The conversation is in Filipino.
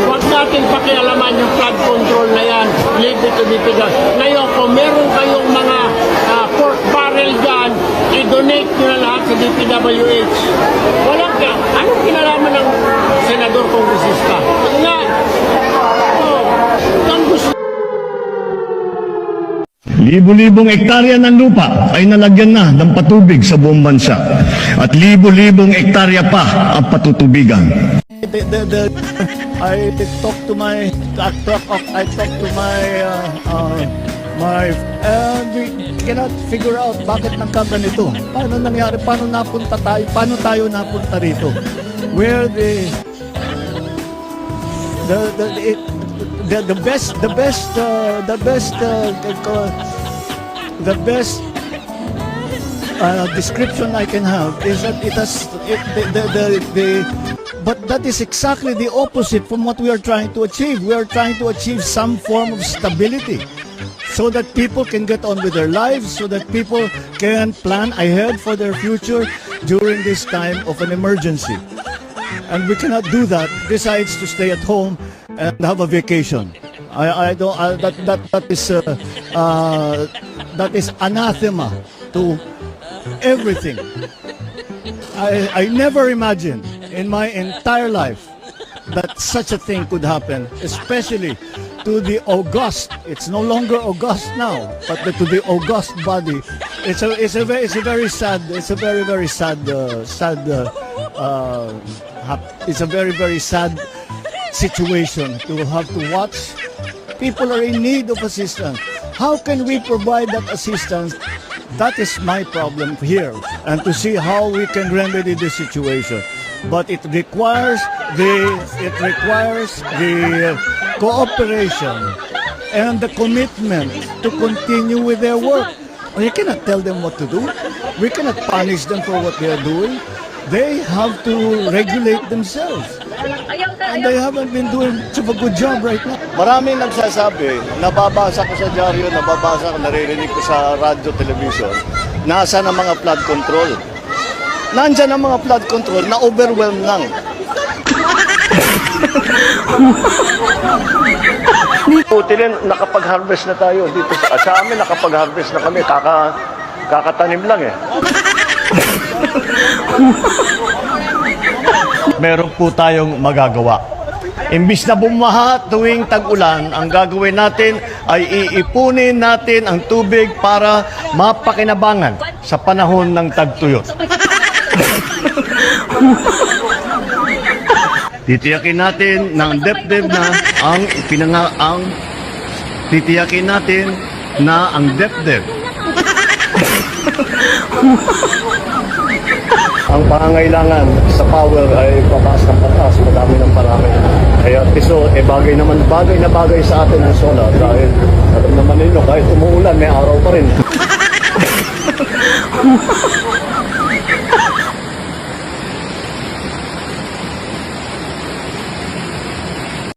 Huwag natin pakialaman yung flood control na yan. Leave it to DPWH. Ngayon, kung meron kayong mga pork barrel dyan, i-donate nyo na lahat sa DPWH. Walang ka. Anong kinalaman ng senador kongresista? Kasi nga, ang gusto. Libo-libong hektarya ng lupa ay nalagyan na ng patubig sa buong bansa at libo-libong hektarya pa ang patutubigan. I talked to my and we cannot figure out bakit nagkagan ito. Paano nangyari? Paano napunta tayo? Paano tayo napunta rito? Where the best description I can have is that but that is exactly the opposite from what we are trying to achieve. We are trying to achieve some form of stability so that people can get on with their lives, so that people can plan ahead for their future during this time of an emergency. And we cannot do that besides to stay at home and have a vacation. That is anathema to everything. I never imagined in my entire life that such a thing could happen, especially to the august. It's no longer august now, but to the august body. It's a very sad. It's a very sad. It's a very sad situation to have to watch. People are in need of assistance. How can we provide that assistance? That is my problem here, and to see how we can remedy the situation. But it requires the cooperation and the commitment to continue with their work. We cannot tell them what to do. We cannot punish them for what they are doing. They have to regulate themselves. And they haven't been doing such a good job right now. Maraming nagsasabi, nababasa ko sa dyaryo, naririnig ko sa radyo, television, nasa na mga flood control. Nandyan ang mga flood control na overwhelmed lang. Putilin, nakapag-harvest na tayo dito sa amin, nakapag-harvest na kami, kakatanim lang eh. Meron po tayong magagawa. Imbis na bumaha tuwing tag-ulan, ang gagawin natin ay iipunin natin ang tubig para mapakinabangan sa panahon ng tagtuyot. Titiyakin natin ng depth na titiyakin natin na ang depth Ang pangangailangan sa power ay pataas ng pataas, madami ng parami. Kaya piso, bagay na bagay sa atin ang solar dahil alam naman ninyo, kahit umuulan, may araw pa rin.